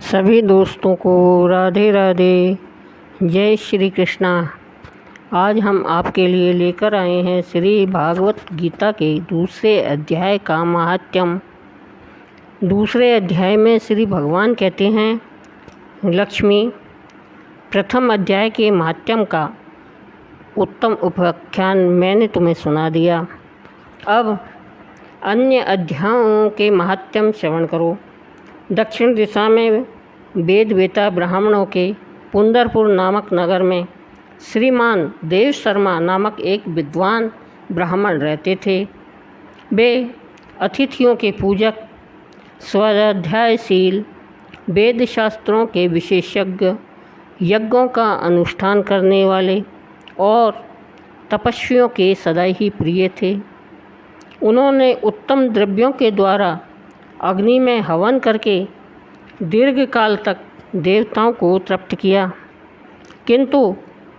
सभी दोस्तों को राधे राधे, जय श्री कृष्णा। आज हम आपके लिए लेकर आए हैं श्री भागवत गीता के दूसरे अध्याय का महात्म्य। दूसरे अध्याय में श्री भगवान कहते हैं, लक्ष्मी, प्रथम अध्याय के महात्म्य का उत्तम उपाख्यान मैंने तुम्हें सुना दिया। अब अन्य अध्यायों के महात्म्य श्रवण करो। दक्षिण दिशा में वेद वेता ब्राह्मणों के पुंदरपुर नामक नगर में श्रीमान देव शर्मा नामक एक विद्वान ब्राह्मण रहते थे। वे अतिथियों के पूजक, स्वाध्यायशील, वेद शास्त्रों के विशेषज्ञ, यज्ञों का अनुष्ठान करने वाले और तपस्वियों के सदा ही प्रिय थे। उन्होंने उत्तम द्रव्यों के द्वारा अग्नि में हवन करके दीर्घ काल तक देवताओं को तृप्त किया, किंतु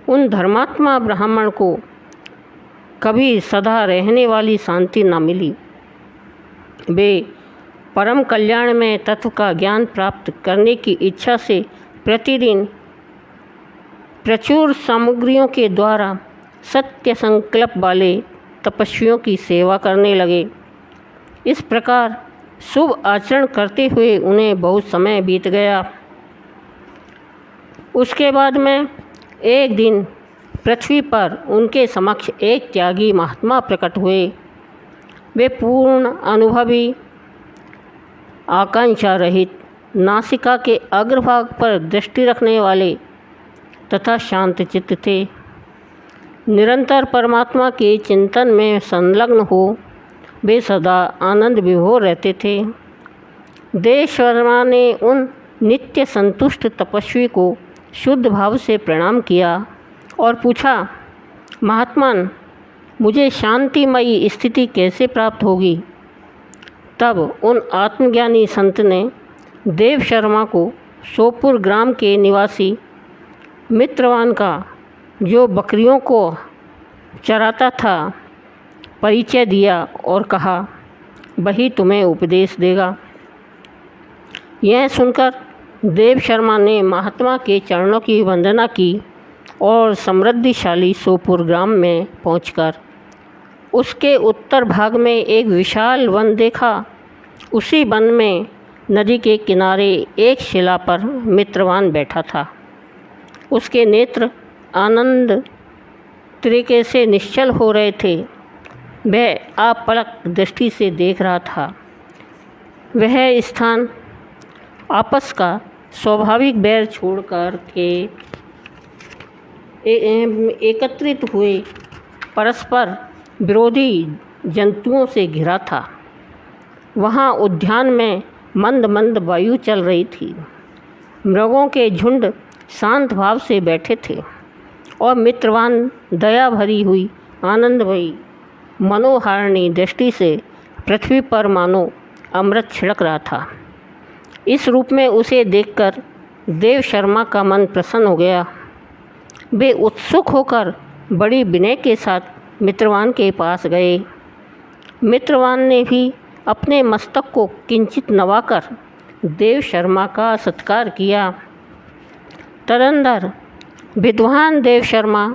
उन धर्मात्मा ब्राह्मण को कभी सदा रहने वाली शांति न मिली। वे परम कल्याण में तत्व का ज्ञान प्राप्त करने की इच्छा से प्रतिदिन प्रचुर सामग्रियों के द्वारा सत्य संकल्प वाले तपस्वियों की सेवा करने लगे। इस प्रकार शुभ आचरण करते हुए उन्हें बहुत समय बीत गया। उसके बाद में एक दिन पृथ्वी पर उनके समक्ष एक त्यागी महात्मा प्रकट हुए। वे पूर्ण अनुभवी, आकांक्षा रहित, नासिका के अग्रभाग पर दृष्टि रखने वाले तथा शांत चित्त थे। निरंतर परमात्मा के चिंतन में संलग्न हो वे सदा आनंद विभोर रहते थे। देव शर्मा ने उन नित्य संतुष्ट तपस्वी को शुद्ध भाव से प्रणाम किया और पूछा, महात्मन, मुझे शांतिमयी स्थिति कैसे प्राप्त होगी? तब उन आत्मज्ञानी संत ने देव शर्मा को सोपुर ग्राम के निवासी मित्रवान का, जो बकरियों को चराता था, परिचय दिया और कहा, वही तुम्हें उपदेश देगा। यह सुनकर देव शर्मा ने महात्मा के चरणों की वंदना की और समृद्धिशाली सोपुर ग्राम में पहुंचकर उसके उत्तर भाग में एक विशाल वन देखा। उसी वन में नदी के किनारे एक शिला पर मित्रवान बैठा था। उसके नेत्र आनंद तरीके से निश्चल हो रहे थे। वह अपलक दृष्टि से देख रहा था। वह स्थान आपस का स्वाभाविक बैर छोड़कर के एकत्रित हुए परस्पर विरोधी जंतुओं से घिरा था। वहाँ उद्यान में मंद मंद वायु चल रही थी। मृगों के झुंड शांत भाव से बैठे थे और मित्रवान दया भरी हुई, आनंद भई, मनोहारिणी दृष्टि से पृथ्वी पर मानो अमृत छिड़क रहा था। इस रूप में उसे देखकर देव शर्मा का मन प्रसन्न हो गया। वे उत्सुक होकर बड़ी विनय के साथ मित्रवान के पास गए। मित्रवान ने भी अपने मस्तक को किंचित नवाकर देव शर्मा का सत्कार किया। तदंतर विद्वान देव शर्मा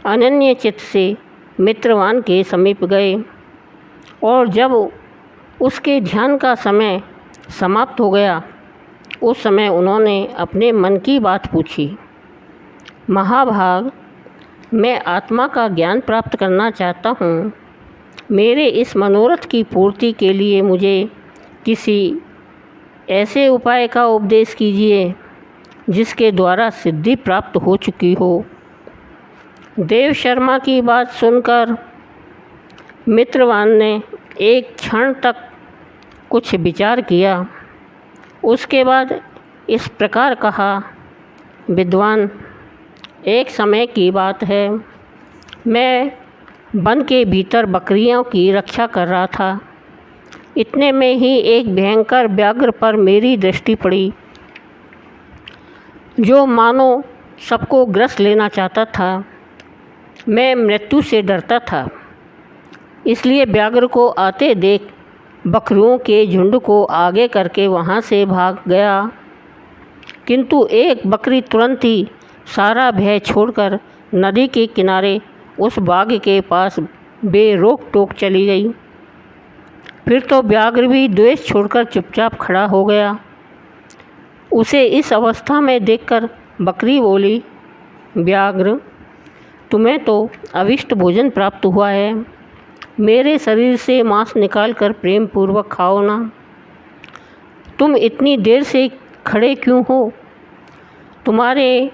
अनन्य चित्त से मित्रवान के समीप गए और जब उसके ध्यान का समय समाप्त हो गया, उस समय उन्होंने अपने मन की बात पूछी। महाभाग, मैं आत्मा का ज्ञान प्राप्त करना चाहता हूँ। मेरे इस मनोरथ की पूर्ति के लिए मुझे किसी ऐसे उपाय का उपदेश कीजिए जिसके द्वारा सिद्धि प्राप्त हो चुकी हो। देव शर्मा की बात सुनकर मित्रवान ने एक क्षण तक कुछ विचार किया। उसके बाद इस प्रकार कहा, विद्वान, एक समय की बात है। मैं वन के भीतर बकरियों की रक्षा कर रहा था। इतने में ही एक भयंकर व्याघ्र पर मेरी दृष्टि पड़ी, जो मानो सबको ग्रस लेना चाहता था। मैं मृत्यु से डरता था, इसलिए व्याघ्र को आते देख बकरियों के झुंड को आगे करके वहाँ से भाग गया। किंतु एक बकरी तुरंत ही सारा भय छोड़कर नदी के किनारे उस बाघ के पास बेरोक टोक चली गई। फिर तो व्याघ्र भी द्वेष छोड़कर चुपचाप खड़ा हो गया। उसे इस अवस्था में देखकर बकरी बोली, व्याघ्र, तुम्हें तो अविष्ट भोजन प्राप्त हुआ है। मेरे शरीर से मांस निकालकर प्रेम पूर्वक खाओ ना। तुम इतनी देर से खड़े क्यों हो? तुम्हारे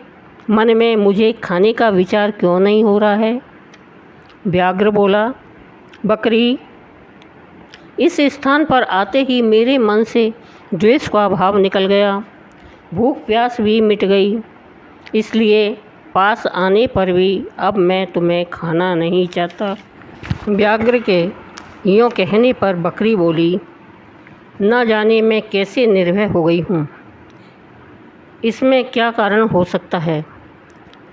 मन में मुझे खाने का विचार क्यों नहीं हो रहा है? व्याघ्र बोला, बकरी, इस स्थान पर आते ही मेरे मन से द्वेष का भाव निकल गया, भूख प्यास भी मिट गई, इसलिए पास आने पर भी अब मैं तुम्हें खाना नहीं चाहता। व्याघ्र के यूँ कहने पर बकरी बोली, न जाने मैं कैसे निर्भय हो गई हूँ। इसमें क्या कारण हो सकता है?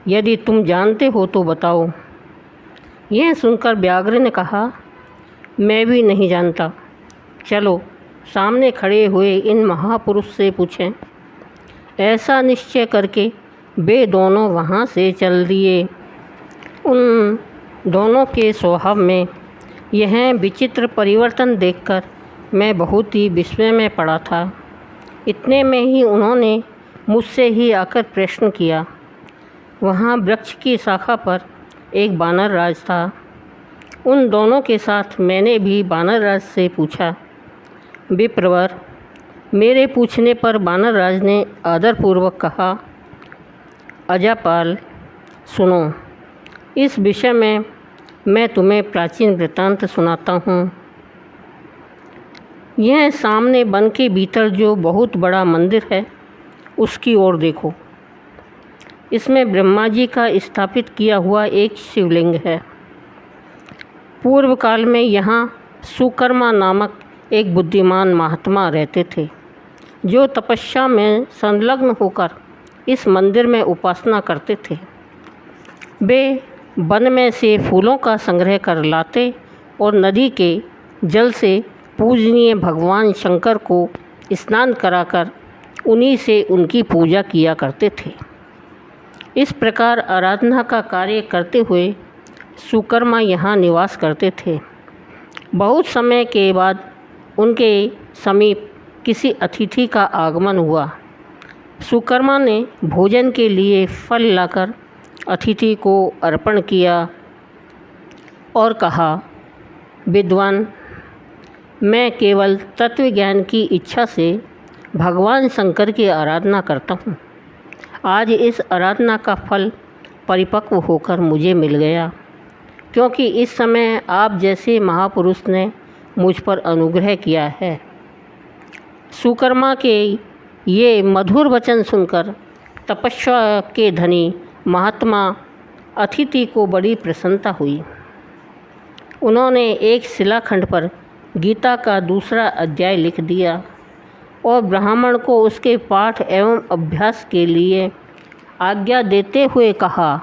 यदि तुम जानते हो तो बताओ। यह सुनकर व्याघ्र ने कहा, मैं भी नहीं जानता। चलो सामने खड़े हुए इन महापुरुष से पूछें। ऐसा निश्चय करके वे दोनों वहाँ से चल दिए। उन दोनों के स्वभाव में यह विचित्र परिवर्तन देखकर मैं बहुत ही विस्मय में पड़ा था। इतने में ही उन्होंने मुझसे ही आकर प्रश्न किया। वहाँ वृक्ष की शाखा पर एक बानर राज था। उन दोनों के साथ मैंने भी बानर राज से पूछा। विप्रवर, मेरे पूछने पर बानर राज ने आदरपूर्वक कहा, अजापाल, सुनो, इस विषय में मैं तुम्हें प्राचीन वृत्तांत सुनाता हूँ। यह सामने वन के भीतर जो बहुत बड़ा मंदिर है, उसकी ओर देखो। इसमें ब्रह्मा जी का स्थापित किया हुआ एक शिवलिंग है। पूर्व काल में यहाँ सुकर्मा नामक एक बुद्धिमान महात्मा रहते थे, जो तपस्या में संलग्न होकर इस मंदिर में उपासना करते थे। वे वन में से फूलों का संग्रह कर लाते और नदी के जल से पूजनीय भगवान शंकर को स्नान कराकर उन्हीं से उनकी पूजा किया करते थे। इस प्रकार आराधना का कार्य करते हुए सुकर्मा यहाँ निवास करते थे। बहुत समय के बाद उनके समीप किसी अतिथि का आगमन हुआ। सुकर्मा ने भोजन के लिए फल लाकर अतिथि को अर्पण किया और कहा, विद्वान, मैं केवल तत्व ज्ञान की इच्छा से भगवान शंकर की आराधना करता हूँ। आज इस आराधना का फल परिपक्व होकर मुझे मिल गया, क्योंकि इस समय आप जैसे महापुरुष ने मुझ पर अनुग्रह किया है। सुकर्मा के ये मधुर वचन सुनकर तपस्या के धनी महात्मा अतिथि को बड़ी प्रसन्नता हुई। उन्होंने एक शिलाखंड पर गीता का दूसरा अध्याय लिख दिया और ब्राह्मण को उसके पाठ एवं अभ्यास के लिए आज्ञा देते हुए कहा,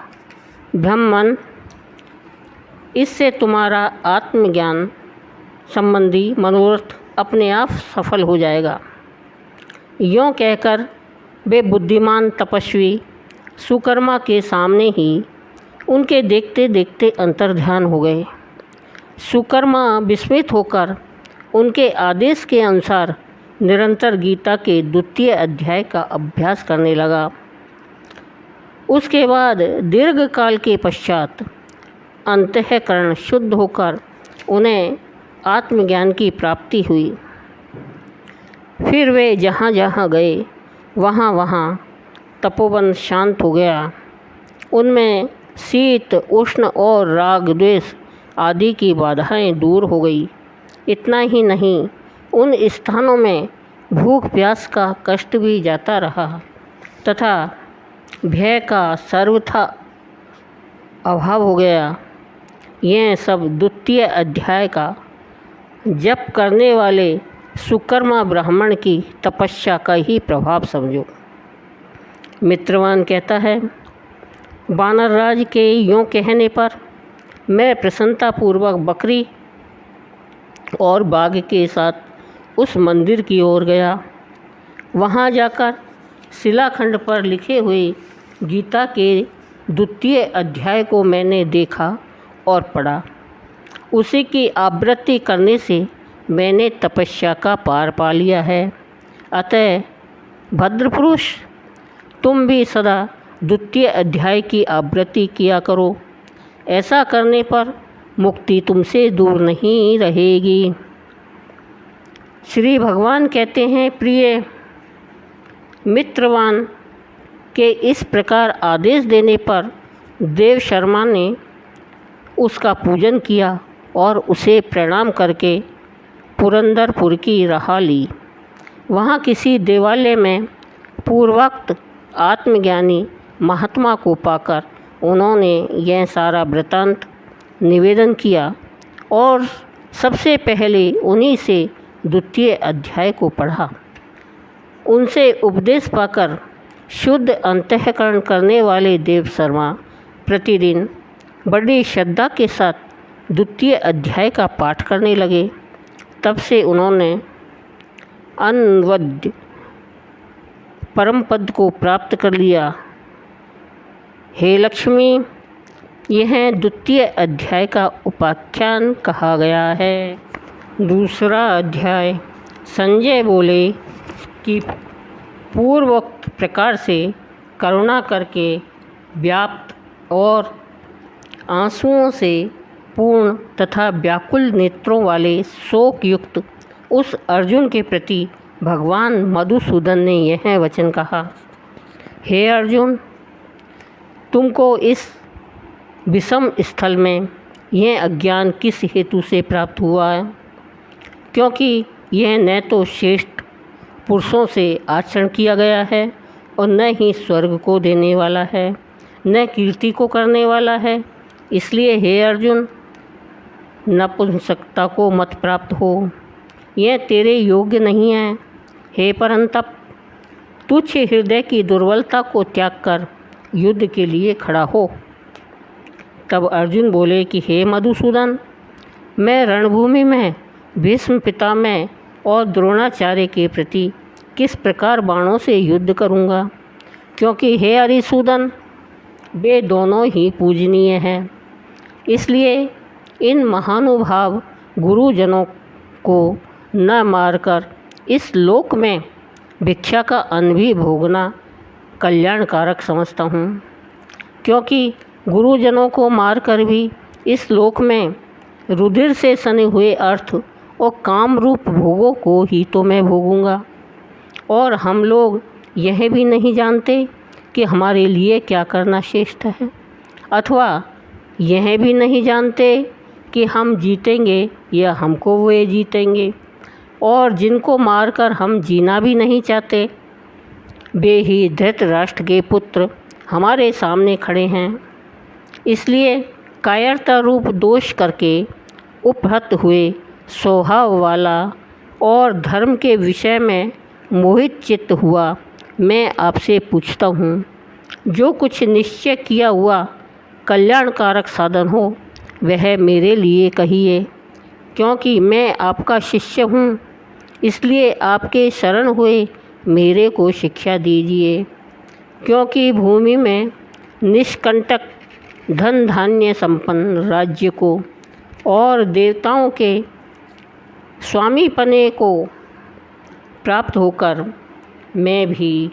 ब्राह्मण, इससे तुम्हारा आत्मज्ञान संबंधी मनोरथ अपने आप सफल हो जाएगा। यूँ कहकर वे बुद्धिमान तपस्वी सुकर्मा के सामने ही उनके देखते देखते अंतर्ध्यान हो गए। सुकर्मा विस्मित होकर उनके आदेश के अनुसार निरंतर गीता के द्वितीय अध्याय का अभ्यास करने लगा। उसके बाद दीर्घ काल के पश्चात अंतःकरण शुद्ध होकर उन्हें आत्मज्ञान की प्राप्ति हुई। फिर वे जहाँ जहाँ गए वहाँ वहाँ तपोवन शांत हो गया। उनमें शीत, उष्ण और राग द्वेष आदि की बाधाएं दूर हो गई। इतना ही नहीं, उन स्थानों में भूख प्यास का कष्ट भी जाता रहा तथा भय का सर्वथा अभाव हो गया। यह सब द्वितीय अध्याय का जप करने वाले सुकर्मा ब्राह्मण की तपस्या का ही प्रभाव समझो। मित्रवान कहता है, बानर राज के यूँ कहने पर मैं प्रसन्नतापूर्वक बकरी और बाघ के साथ उस मंदिर की ओर गया। वहाँ जाकर शिलाखंड पर लिखे हुए गीता के 2 अध्याय को मैंने देखा और पढ़ा। उसी की आवृत्ति करने से मैंने तपस्या का पार पा लिया है। अतः भद्रपुरुष, तुम भी सदा 2 अध्याय की आवृत्ति किया करो। ऐसा करने पर मुक्ति तुमसे दूर नहीं रहेगी। श्री भगवान कहते हैं, प्रिय मित्रवान के इस प्रकार आदेश देने पर देव शर्मा ने उसका पूजन किया और उसे प्रणाम करके पुरंदरपुर की राह ली। वहाँ किसी देवालय में पूर्वोक्त आत्मज्ञानी महात्मा को पाकर उन्होंने यह सारा वृत्तांत निवेदन किया और सबसे पहले उन्हीं से 2 अध्याय को पढ़ा। उनसे उपदेश पाकर शुद्ध अंतःकरण करने वाले देव शर्मा प्रतिदिन बड़ी श्रद्धा के साथ 2 अध्याय का पाठ करने लगे। तब से उन्होंने अनवद्य परम पद को प्राप्त कर लिया। हे लक्ष्मी, यह 2 अध्याय का उपाख्यान कहा गया है। 2 अध्याय। संजय बोले कि पूर्वोक्त प्रकार से करुणा करके व्याप्त और आंसुओं से पूर्ण तथा व्याकुल नेत्रों वाले शोक युक्त उस अर्जुन के प्रति भगवान मधुसूदन ने यह वचन कहा, हे अर्जुन, तुमको इस विषम स्थल में यह अज्ञान किस हेतु से प्राप्त हुआ है? क्योंकि यह न तो श्रेष्ठ पुरुषों से आचरण किया गया है और न ही स्वर्ग को देने वाला है, न कीर्ति को करने वाला है। इसलिए हे अर्जुन, नपुंसकता को मत प्राप्त हो, यह तेरे योग्य नहीं है। हे परंतप, तुच्छ हृदय की दुर्बलता को त्याग कर युद्ध के लिए खड़ा हो। तब अर्जुन बोले कि हे मधुसूदन, मैं रणभूमि में भीष्म पितामह और द्रोणाचार्य के प्रति किस प्रकार बाणों से युद्ध करूंगा? क्योंकि हे हरिसूदन, वे दोनों ही पूजनीय हैं। इसलिए इन महानुभाव गुरुजनों को न मारकर इस लोक में भिक्षा का अन्न भी भोगना कल्याणकारक समझता हूँ। क्योंकि गुरुजनों को मारकर भी इस लोक में रुधिर से सने हुए अर्थ और काम रूप भोगों को ही तो मैं भोगूंगा। और हम लोग यह भी नहीं जानते कि हमारे लिए क्या करना श्रेष्ठ है, अथवा यह भी नहीं जानते कि हम जीतेंगे या हमको वे जीतेंगे। और जिनको मारकर हम जीना भी नहीं चाहते, वे ही धृतराष्ट्र के पुत्र हमारे सामने खड़े हैं। इसलिए कायरता रूप दोष करके उपहत हुए स्वभाव वाला और धर्म के विषय में मोहित चित्त हुआ मैं आपसे पूछता हूँ, जो कुछ निश्चय किया हुआ कल्याणकारक साधन हो वह मेरे लिए कहिए। क्योंकि मैं आपका शिष्य हूँ, इसलिए आपके शरण हुए मेरे को शिक्षा दीजिए। क्योंकि भूमि में निष्कंटक धन धान्य संपन्न राज्य को और देवताओं के स्वामीपने को प्राप्त होकर मैं भी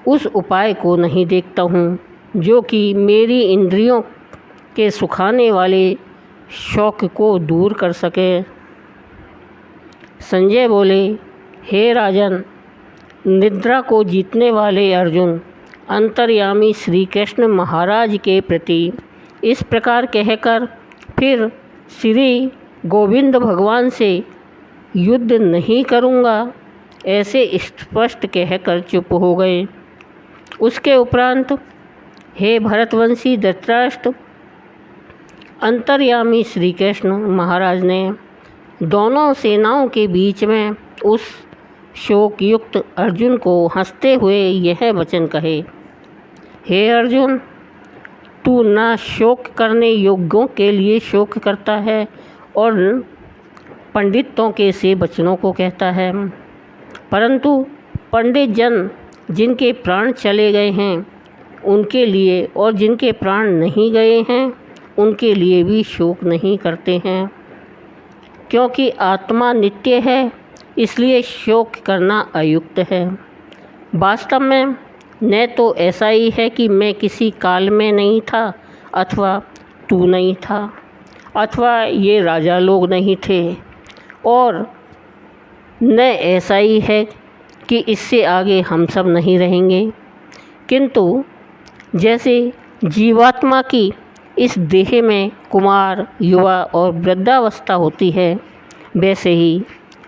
उस उपाय को नहीं देखता हूँ जो कि मेरी इंद्रियों के सुखाने वाले शौक को दूर कर सके। संजय बोले, हे राजन, निद्रा को जीतने वाले अर्जुन अंतर्यामी श्री कृष्ण महाराज के प्रति इस प्रकार कहकर फिर श्री गोविंद भगवान से युद्ध नहीं करूँगा ऐसे स्पष्ट कहकर चुप हो गए। उसके उपरांत हे भरतवंशी धृतराष्ट्र, अंतर्यामी श्री कृष्ण महाराज ने दोनों सेनाओं के बीच में उस शोकयुक्त अर्जुन को हंसते हुए यह वचन कहे, हे अर्जुन, तू न शोक करने योग्यों के लिए शोक करता है और पंडितों के से वचनों को कहता है, परंतु पंडित जन जिनके प्राण चले गए हैं उनके लिए और जिनके प्राण नहीं गए हैं उनके लिए भी शोक नहीं करते हैं, क्योंकि आत्मा नित्य है, इसलिए शोक करना अयुक्त है। वास्तव में न तो ऐसा ही है कि मैं किसी काल में नहीं था अथवा तू नहीं था अथवा ये राजा लोग नहीं थे, और न ऐसा ही है कि इससे आगे हम सब नहीं रहेंगे। किंतु जैसे जीवात्मा की इस देह में कुमार, युवा और वृद्धावस्था होती है, वैसे ही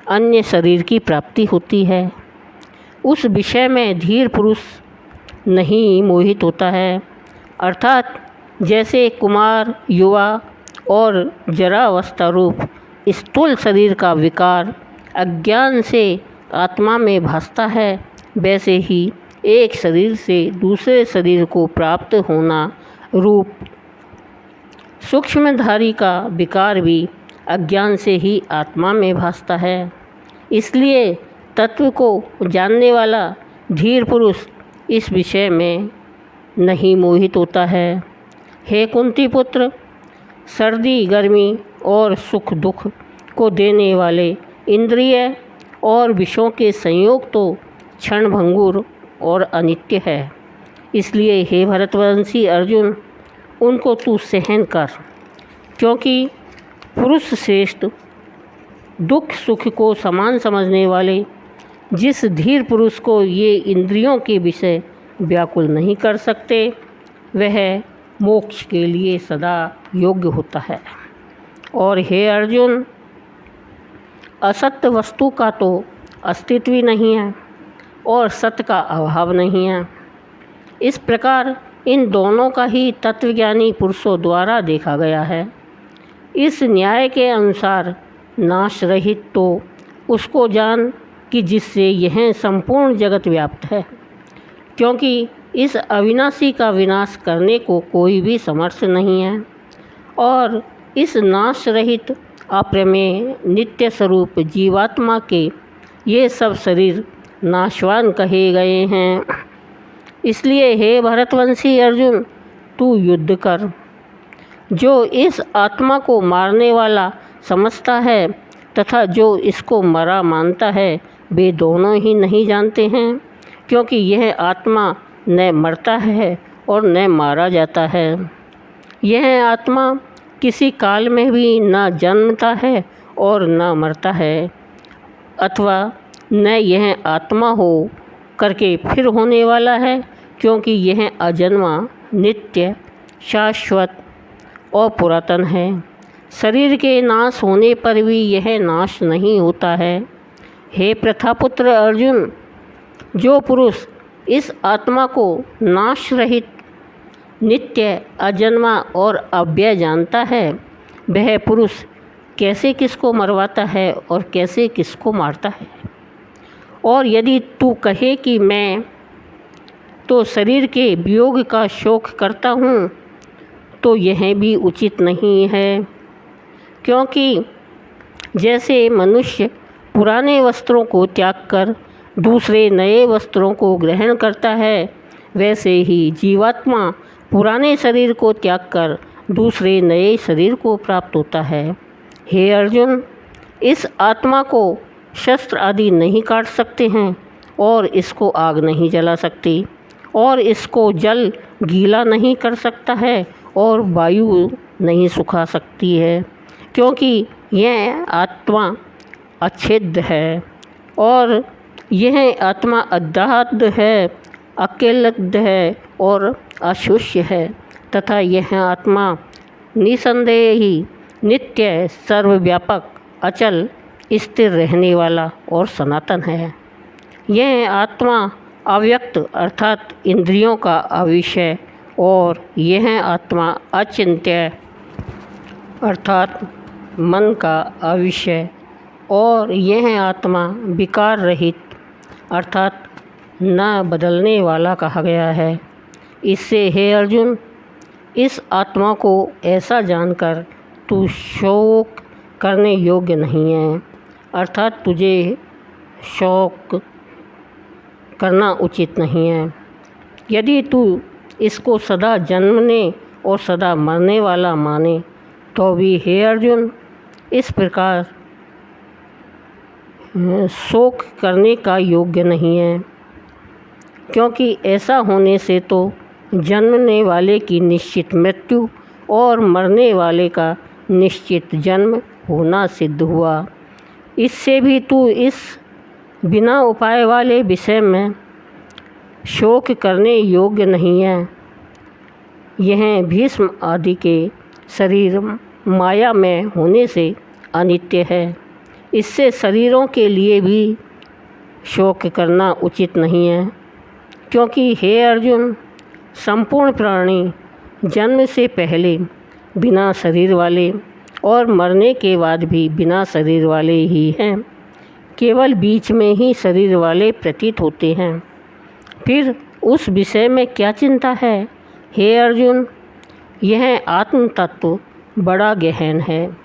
अन्य शरीर की प्राप्ति होती है। उस विषय में धीर पुरुष नहीं मोहित होता है, अर्थात जैसे कुमार, युवा और जरावस्था रूप स्थूल शरीर का विकार अज्ञान से आत्मा में भासता है, वैसे ही एक शरीर से दूसरे शरीर को प्राप्त होना रूप सूक्ष्मधारी का विकार भी अज्ञान से ही आत्मा में भासता है। इसलिए तत्व को जानने वाला धीर पुरुष इस विषय में नहीं मोहित होता है। हे कुंती पुत्र, सर्दी, गर्मी और सुख दुख को देने वाले इंद्रिय और विषयों के संयोग तो क्षणभंगुर और अनित्य है। इसलिए हे भरतवंशी अर्जुन, उनको तू सहन कर, क्योंकि पुरुष श्रेष्ठ दुख सुख को समान समझने वाले जिस धीर पुरुष को ये इंद्रियों के विषय व्याकुल नहीं कर सकते, वह मोक्ष के लिए सदा योग्य होता है। और हे अर्जुन, असत्य वस्तु का तो अस्तित्व ही नहीं है और सत्य का अभाव नहीं है। इस प्रकार इन दोनों का ही तत्वज्ञानी पुरुषों द्वारा देखा गया है। इस न्याय के अनुसार नाश रहित तो उसको जान कि जिससे यह संपूर्ण जगत व्याप्त है, क्योंकि इस अविनाशी का विनाश करने को कोई भी समर्थ नहीं है। और इस नाश रहित अप्रमेय नित्य स्वरूप जीवात्मा के ये सब शरीर नाशवान कहे गए हैं। इसलिए हे भरतवंशी अर्जुन, तू युद्ध कर। जो इस आत्मा को मारने वाला समझता है तथा जो इसको मरा मानता है, वे दोनों ही नहीं जानते हैं, क्योंकि यह आत्मा न मरता है और न मारा जाता है। यह आत्मा किसी काल में भी न जन्मता है और न मरता है, अथवा न यह आत्मा हो करके फिर होने वाला है, क्योंकि यह अजन्मा, नित्य, शाश्वत और पुरातन है। शरीर के नाश होने पर भी यह नाश नहीं होता है। हे प्रथापुत्र अर्जुन, जो पुरुष इस आत्मा को नाश रहित, नित्य, अजन्मा और अव्यय जानता है, वह पुरुष कैसे किसको मरवाता है और कैसे किसको मारता है। और यदि तू कहे कि मैं तो शरीर के वियोग का शोक करता हूँ, तो यह भी उचित नहीं है, क्योंकि जैसे मनुष्य पुराने वस्त्रों को त्याग कर दूसरे नए वस्त्रों को ग्रहण करता है, वैसे ही जीवात्मा पुराने शरीर को त्याग कर दूसरे नए शरीर को प्राप्त होता है। हे अर्जुन, इस आत्मा को शस्त्र आदि नहीं काट सकते हैं और इसको आग नहीं जला सकती और इसको जल गीला नहीं कर सकता है और वायु नहीं सुखा सकती है, क्योंकि यह आत्मा अच्छेद्य है और यह आत्मा अदाहद है, अकेलद है और अशुष्य है, तथा यह आत्मा निसंदेह ही नित्य, सर्वव्यापक, अचल, स्थिर रहने वाला और सनातन है। यह आत्मा अव्यक्त अर्थात इंद्रियों का अविषय और यह आत्मा अचिंत्य अर्थात मन का अविषय और यह आत्मा विकार रहित अर्थात न बदलने वाला कहा गया है। इससे हे अर्जुन, इस आत्मा को ऐसा जानकर तू शोक करने योग्य नहीं है, अर्थात तुझे शोक करना उचित नहीं है। यदि तू इसको सदा जन्मने और सदा मरने वाला माने तो भी हे अर्जुन इस प्रकार शोक करने का योग्य नहीं है, क्योंकि ऐसा होने से तो जन्मने वाले की निश्चित मृत्यु और मरने वाले का निश्चित जन्म होना सिद्ध हुआ। इससे भी तू इस बिना उपाय वाले विषय में शोक करने योग्य नहीं है। यह भीष्म आदि के शरीर माया में होने से अनित्य है। इससे शरीरों के लिए भी शोक करना उचित नहीं है, क्योंकि हे अर्जुन संपूर्ण प्राणी जन्म से पहले बिना शरीर वाले और मरने के बाद भी बिना शरीर वाले ही हैं। केवल बीच में ही शरीर वाले प्रतीत होते हैं। फिर उस विषय में क्या चिंता है? हे अर्जुन यह आत्म तत्व बड़ा गहन है,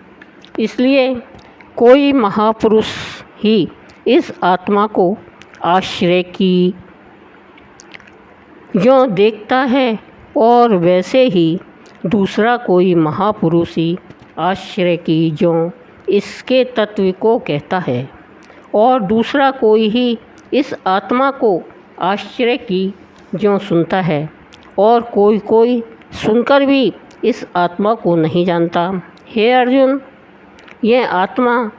इसलिए कोई महापुरुष ही इस आत्मा को आश्रय की जो देखता है और वैसे ही दूसरा कोई महापुरुष ही आश्रय की जो इसके तत्व को कहता है, और दूसरा कोई ही इस आत्मा को आश्रय की जो सुनता है, और कोई कोई सुनकर भी इस आत्मा को नहीं जानता। हे अर्जुन यह आत्मा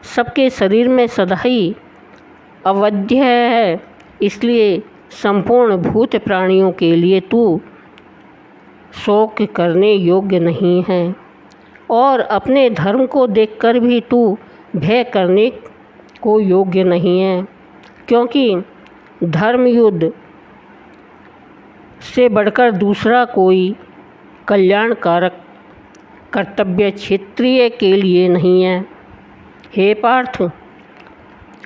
सबके शरीर में सदा ही अवध्य है, इसलिए संपूर्ण भूत प्राणियों के लिए तू शोक करने योग्य नहीं है, और अपने धर्म को देखकर भी तू भय करने को योग्य नहीं है, क्योंकि धर्म युद्ध से बढ़कर दूसरा कोई कल्याणकारक कर्तव्य क्षत्रिय के लिए नहीं है। हे पार्थ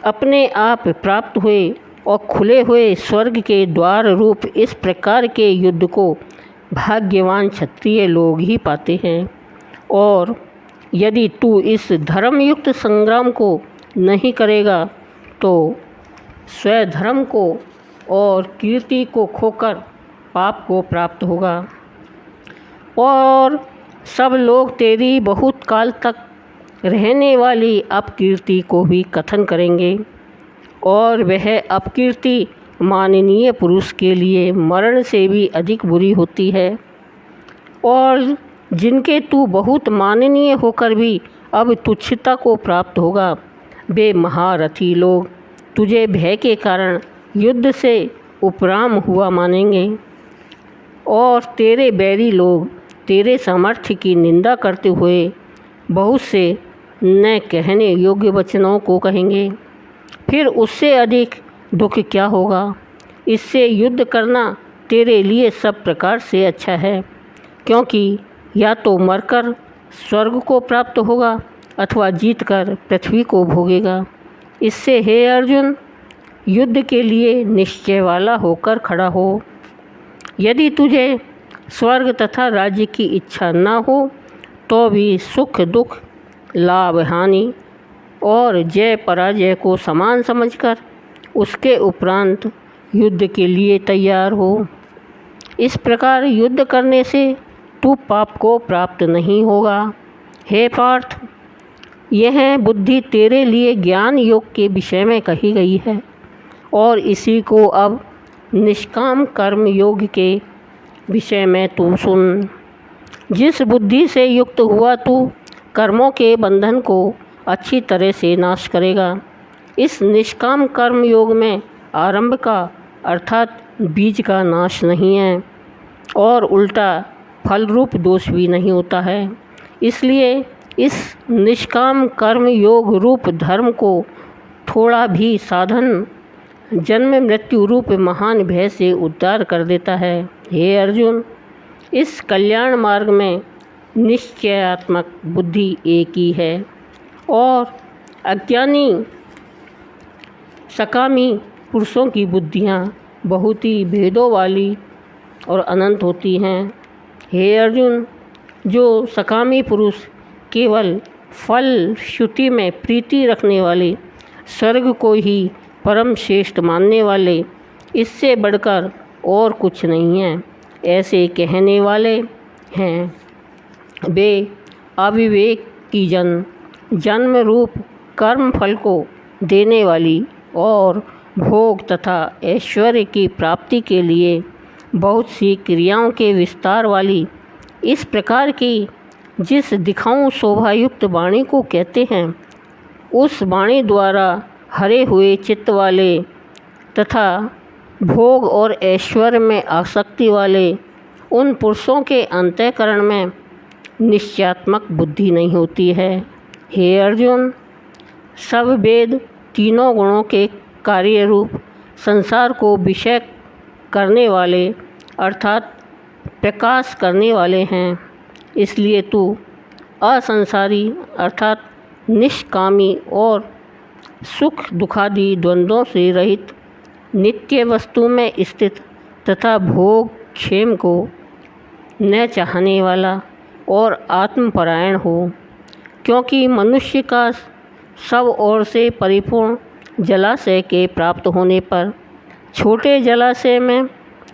अपने आप प्राप्त हुए और खुले हुए स्वर्ग के द्वार रूप इस प्रकार के युद्ध को भाग्यवान क्षत्रिय लोग ही पाते हैं, और यदि तू इस धर्मयुक्त संग्राम को नहीं करेगा तो स्वधर्म को और कीर्ति को खोकर पाप को प्राप्त होगा, और सब लोग तेरी बहुत काल तक रहने वाली अपकीर्ति को भी कथन करेंगे, और वह अपकीर्ति माननीय पुरुष के लिए मरण से भी अधिक बुरी होती है। और जिनके तू बहुत माननीय होकर भी अब तुच्छता को प्राप्त होगा, वे महारथी लोग तुझे भय के कारण युद्ध से उपराम हुआ मानेंगे, और तेरे बैरी लोग तेरे सामर्थ्य की निंदा करते हुए बहुत से न कहने योग्य वचनों को कहेंगे। फिर उससे अधिक दुख क्या होगा? इससे युद्ध करना तेरे लिए सब प्रकार से अच्छा है, क्योंकि या तो मरकर स्वर्ग को प्राप्त होगा अथवा जीतकर पृथ्वी को भोगेगा। इससे हे अर्जुन युद्ध के लिए निश्चय वाला होकर खड़ा हो। यदि तुझे स्वर्ग तथा राज्य की इच्छा न हो तो भी सुख दुख लाभ हानि और जय पराजय को समान समझकर उसके उपरांत युद्ध के लिए तैयार हो। इस प्रकार युद्ध करने से तू पाप को प्राप्त नहीं होगा। हे पार्थ यह बुद्धि तेरे लिए ज्ञान योग के विषय में कही गई है, और इसी को अब निष्काम कर्म योग के विषय में तू सुन। जिस बुद्धि से युक्त हुआ तू कर्मों के बंधन को अच्छी तरह से नाश करेगा। इस निष्काम कर्म योग में आरंभ का अर्थात बीज का नाश नहीं है, और उल्टा फल रूप दोष भी नहीं होता है। इसलिए इस निष्काम कर्म योग रूप धर्म को थोड़ा भी साधन जन्म मृत्यु रूप महान भय से उद्धार कर देता है। हे अर्जुन इस कल्याण मार्ग में निश्चयात्मक बुद्धि एक ही है, और अज्ञानी सकामी पुरुषों की बुद्धियाँ बहुत ही भेदों वाली और अनंत होती हैं। हे अर्जुन जो सकामी पुरुष केवल फल श्रुति में प्रीति रखने वाले, स्वर्ग को ही परम श्रेष्ठ मानने वाले इससे बढ़कर और कुछ नहीं है। ऐसे कहने वाले हैं वे अविवेक की जन्म रूप कर्म फल को देने वाली और भोग तथा ऐश्वर्य की प्राप्ति के लिए बहुत सी क्रियाओं के विस्तार वाली इस प्रकार की जिस दिखाऊं शोभायुक्त वाणी को कहते हैं, उस वाणी द्वारा हरे हुए चित्त वाले तथा भोग और ऐश्वर्य में आसक्ति वाले उन पुरुषों के अंतःकरण में निश्चयात्मक बुद्धि नहीं होती है। हे अर्जुन, सब वेद तीनों गुणों के कार्य रूप संसार को विषय करने वाले अर्थात प्रकाश करने वाले हैं। इसलिए तू असंसारी अर्थात निष्कामी और सुख दुखादि द्वंद्वों से रहित नित्य वस्तु में स्थित तथा भोग क्षेम को न चाहने वाला और आत्मपरायण हो, क्योंकि मनुष्य का सब ओर से परिपूर्ण जलाशय के प्राप्त होने पर छोटे जलाशय में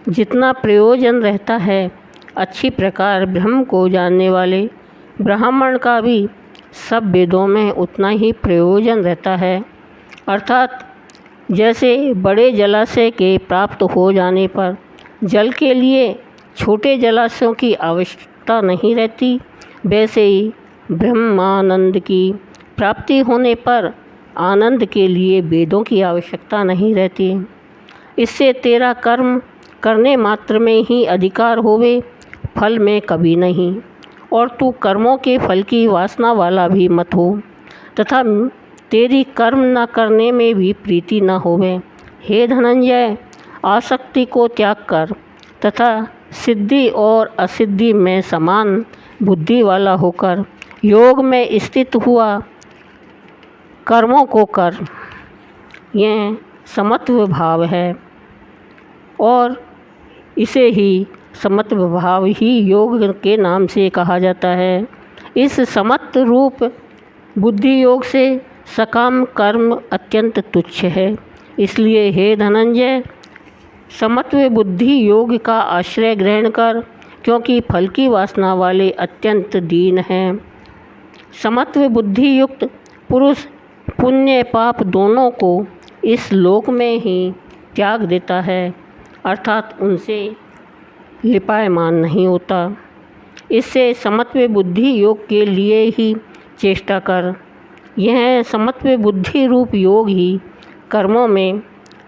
जितना प्रयोजन रहता है, अच्छी प्रकार ब्रह्म को जानने वाले ब्राह्मण का भी सब वेदों में उतना ही प्रयोजन रहता है। अर्थात जैसे बड़े जलाशय के प्राप्त हो जाने पर जल के लिए छोटे जलाशयों की आवश्यकता नहीं रहती, वैसे ही ब्रह्मानंद की प्राप्ति होने पर आनंद के लिए वेदों की आवश्यकता नहीं रहती। इससे तेरा कर्म करने मात्र में ही अधिकार होवे, फल में कभी नहीं, और तू कर्मों के फल की वासना वाला भी मत हो तथा तेरी कर्म न करने में भी प्रीति न होवे। हे धनंजय, आसक्ति को त्याग कर तथा सिद्धि और असिद्धि में समान बुद्धि वाला होकर योग में स्थित हुआ कर्मों को कर। यह समत्व भाव है और इसे ही समत्व भाव ही योग के नाम से कहा जाता है। इस समत्व रूप बुद्धि योग से सकाम कर्म अत्यंत तुच्छ है। इसलिए हे धनंजय, समत्व बुद्धि योग का आश्रय ग्रहण कर, क्योंकि फल की वासना वाले अत्यंत दीन हैं। समत्व बुद्धि युक्त पुरुष पुण्य पाप दोनों को इस लोक में ही त्याग देता है, अर्थात उनसे लिपायमान नहीं होता। इससे समत्व बुद्धि योग के लिए ही चेष्टा कर। यह समत्व बुद्धि रूप योग ही कर्मों में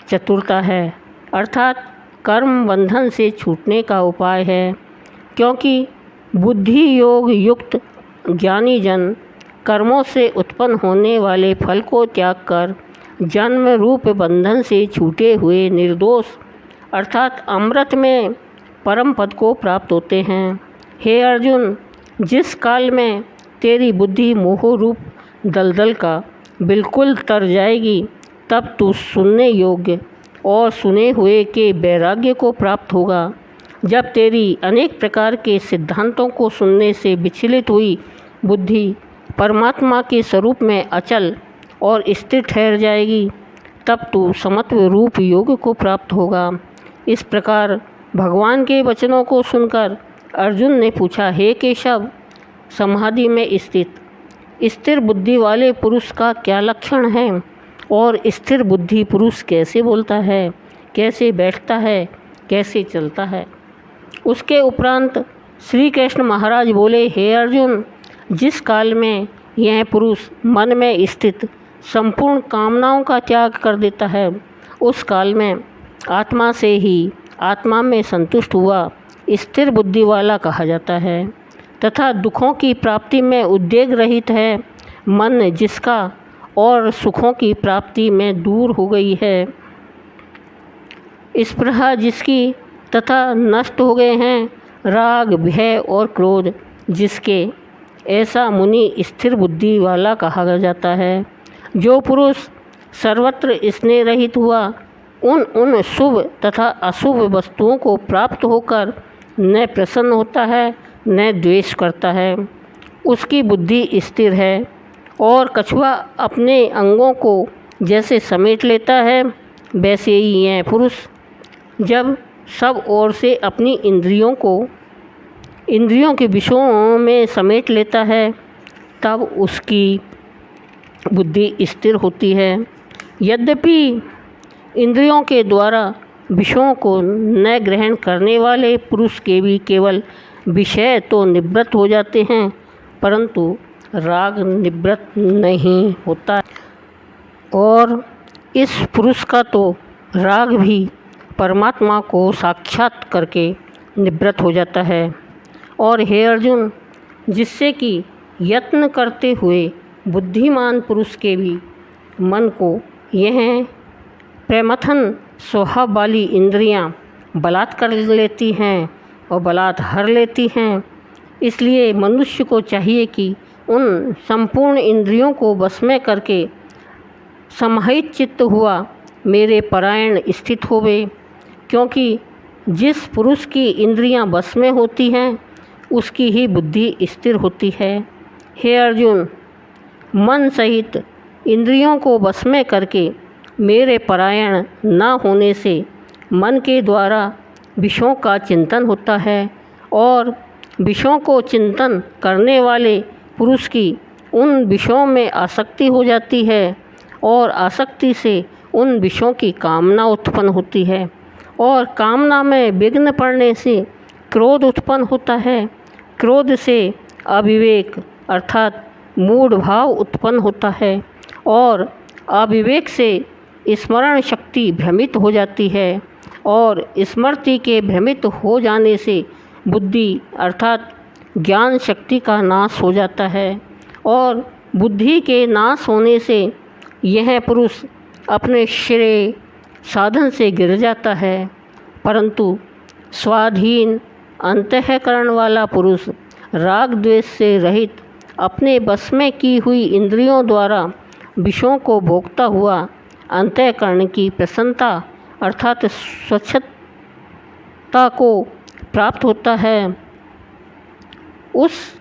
चतुरता है, अर्थात कर्म बंधन से छूटने का उपाय है। क्योंकि बुद्धि योग युक्त ज्ञानी जन कर्मों से उत्पन्न होने वाले फल को त्याग कर जन्म रूप बंधन से छूटे हुए निर्दोष अर्थात अमृत में परम पद को प्राप्त होते हैं। हे अर्जुन, जिस काल में तेरी बुद्धि मोह रूप दलदल का बिल्कुल तर जाएगी, तब तू सुनने योग्य और सुने हुए के वैराग्य को प्राप्त होगा। जब तेरी अनेक प्रकार के सिद्धांतों को सुनने से विचलित हुई बुद्धि परमात्मा के स्वरूप में अचल और स्थिर ठहर जाएगी, तब तू समत्व रूप योग को प्राप्त होगा। इस प्रकार भगवान के वचनों को सुनकर अर्जुन ने पूछा, हे केशव, समाधि में स्थित स्थिर बुद्धि वाले पुरुष का क्या लक्षण है और स्थिर बुद्धि पुरुष कैसे बोलता है, कैसे बैठता है, कैसे चलता है। उसके उपरांत श्री कृष्ण महाराज बोले, हे अर्जुन, जिस काल में यह पुरुष मन में स्थित संपूर्ण कामनाओं का त्याग कर देता है, उस काल में आत्मा से ही आत्मा में संतुष्ट हुआ स्थिर बुद्धि वाला कहा जाता है तथा दुखों की प्राप्ति में उद्वेग रहित है। मन जिसका और सुखों की प्राप्ति में दूर हो गई है, स्पृहा जिसकी तथा नष्ट हो गए हैं राग भय और क्रोध जिसके, ऐसा मुनि स्थिर बुद्धि वाला कहा जाता है। जो पुरुष सर्वत्र स्नेह रहित हुआ उन शुभ तथा अशुभ वस्तुओं को प्राप्त होकर न प्रसन्न होता है न द्वेष करता है, उसकी बुद्धि स्थिर है। और कछुआ अपने अंगों को जैसे समेट लेता है, वैसे ही यह पुरुष जब सब ओर से अपनी इंद्रियों के विषयों में समेट लेता है, तब उसकी बुद्धि स्थिर होती है। यद्यपि इंद्रियों के द्वारा विषयों को न ग्रहण करने वाले पुरुष के भी केवल विषय तो निवृत्त हो जाते हैं, परंतु राग निवृत्त नहीं होता, और इस पुरुष का तो राग भी परमात्मा को साक्षात करके निवृत्त हो जाता है। और हे अर्जुन, जिससे कि यत्न करते हुए बुद्धिमान पुरुष के भी मन को यह प्रमथन स्वभाव वाली इंद्रियां बलात् कर लेती हैं और बलात् हर लेती हैं। इसलिए मनुष्य को चाहिए कि उन संपूर्ण इंद्रियों को वश में करके समाहित चित्त हुआ मेरे परायण स्थित होवे, क्योंकि जिस पुरुष की इंद्रियां वश में होती हैं उसकी ही बुद्धि स्थिर होती है। हे अर्जुन, मन सहित इंद्रियों को वश में करके मेरे परायण न होने से मन के द्वारा विषयों का चिंतन होता है, और विषयों को चिंतन करने वाले पुरुष की उन विषयों में आसक्ति हो जाती है, और आसक्ति से उन विषयों की कामना उत्पन्न होती है, और कामना में विघ्न पड़ने से क्रोध उत्पन्न होता है। क्रोध से अविवेक अर्थात मूढ़ भाव उत्पन्न होता है, और अविवेक से स्मरण शक्ति भ्रमित हो जाती है, और स्मृति के भ्रमित हो जाने से बुद्धि अर्थात ज्ञान शक्ति का नाश हो जाता है, और बुद्धि के नाश होने से यह पुरुष अपने श्रेय साधन से गिर जाता है। परंतु स्वाधीन अंतःकरण वाला पुरुष राग द्वेष से रहित अपने बस में की हुई इंद्रियों द्वारा विषयों को भोगता हुआ अंतःकरण की प्रसन्नता अर्थात स्वच्छता को प्राप्त होता है। उस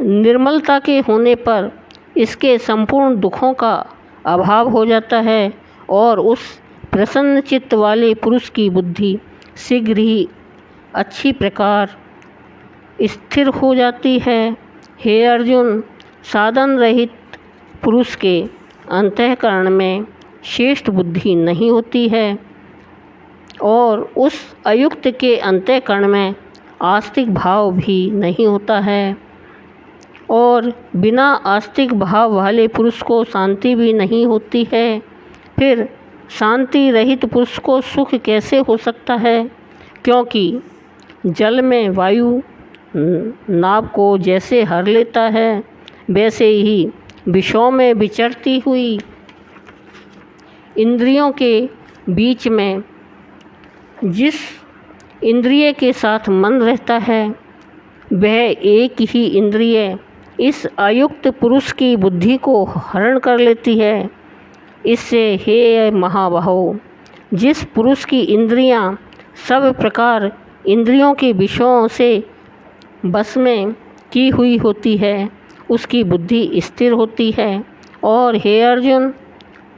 निर्मलता के होने पर इसके संपूर्ण दुखों का अभाव हो जाता है, और उस प्रसन्न चित्त वाले पुरुष की बुद्धि शीघ्र ही अच्छी प्रकार स्थिर हो जाती है। हे अर्जुन, साधन रहित पुरुष के अंतःकरण में श्रेष्ठ बुद्धि नहीं होती है, और उस अयुक्त के अंतःकरण में आस्तिक भाव भी नहीं होता है, और बिना आस्तिक भाव वाले पुरुष को शांति भी नहीं होती है। फिर शांति रहित पुरुष को सुख कैसे हो सकता है? क्योंकि जल में वायु नाव को जैसे हर लेता है, वैसे ही विषयों में विचरती हुई इंद्रियों के बीच में जिस इंद्रिय के साथ मन रहता है, वह एक ही इंद्रिय इस अयुक्त पुरुष की बुद्धि को हरण कर लेती है। इससे हे महाबाहो, जिस पुरुष की इंद्रियां सब प्रकार इंद्रियों के विषयों से बस में की हुई होती है, उसकी बुद्धि स्थिर होती है। और हे अर्जुन,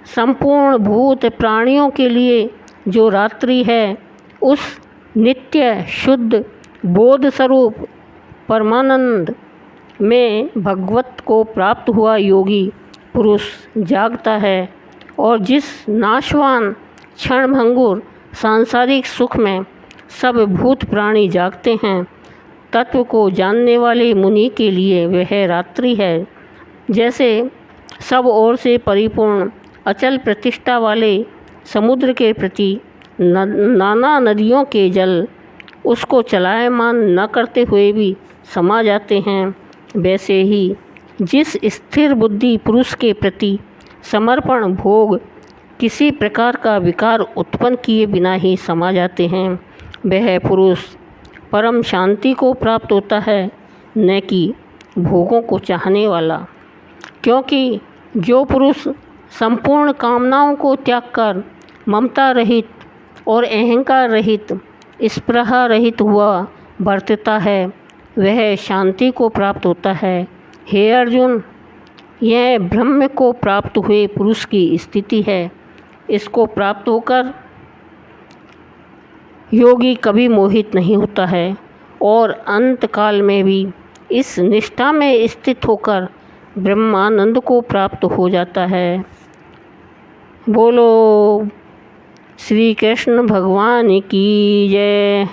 संपूर्ण भूत प्राणियों के लिए जो रात्रि है, उस नित्य शुद्ध बोध स्वरूप परमानंद में भगवत को प्राप्त हुआ योगी पुरुष जागता है, और जिस नाशवान क्षणभंगुर सांसारिक सुख में सब भूत प्राणी जागते हैं, तत्व को जानने वाले मुनि के लिए वह रात्रि है। जैसे सब ओर से परिपूर्ण अचल प्रतिष्ठा वाले समुद्र के प्रति नाना नदियों के जल उसको चलायमान न करते हुए भी समा जाते हैं, वैसे ही जिस स्थिर बुद्धि पुरुष के प्रति समर्पण भोग किसी प्रकार का विकार उत्पन्न किए बिना ही समा जाते हैं, वह पुरुष परम शांति को प्राप्त होता है, न कि भोगों को चाहने वाला। क्योंकि जो पुरुष संपूर्ण कामनाओं को त्याग कर ममता रहित और अहंकार रहित स्पृहा रहित हुआ वर्तता है, वह शांति को प्राप्त होता है। हे अर्जुन, यह ब्रह्म को प्राप्त हुए पुरुष की स्थिति है। इसको प्राप्त होकर योगी कभी मोहित नहीं होता है और अंत काल में भी इस निष्ठा में स्थित होकर ब्रह्मानंद को प्राप्त हो जाता है। बोलो श्री कृष्ण भगवान की जय।